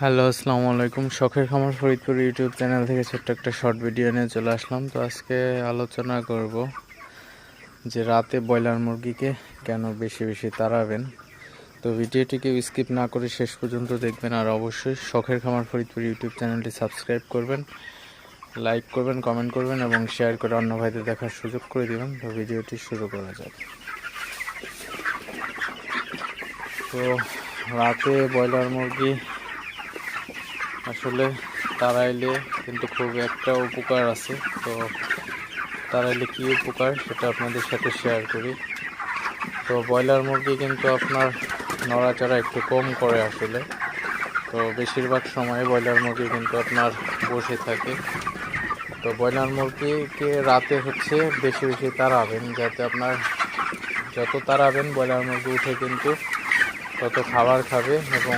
Hello, আসসালামু আলাইকুম। শখের খামার ফরিদপুর ইউটিউব চ্যানেল থেকে ছোট্ট একটা শর্ট ভিডিও নিয়ে চলে আসলাম। তো আজকে আলোচনা করব যে রাতে ব্রয়লার মুরগিকে কেন বেশি বেশি তাড়াবেন। তো ভিডিওটিকে স্কিপ না করে শেষ পর্যন্ত দেখবেন, আর অবশ্যই শখের খামার ফরিদপুর ইউটিউব চ্যানেলটি সাবস্ক্রাইব করবেন, লাইক করবেন, কমেন্ট করবেন এবং শেয়ার করে অন্য ভাইদের দেখার সুযোগ করে দেবেন। তো ভিডিওটি শুরু করা যাক। তো রাতে ব্রয়লার মুরগি আসলে তাড়াইলে কিন্তু খুব একটা উপকার আছে। তো তাড়াইলে কী উপকার সেটা আপনাদের সাথে শেয়ার করি। তো ব্রয়লার মুরগি কিন্তু আপনার নড়াচড়া একটু কম করে আসলে। তো বেশিরভাগ সময় ব্রয়লার মুরগি কিন্তু আপনার বসে থাকে। তো ব্রয়লার মুরগিকে রাতে বেশি বেশি তাড়াবেন, যাতে আপনার যত তাড়াবেন ব্রয়লার মুরগি উঠে কিন্তু তত খাবার খাবে এবং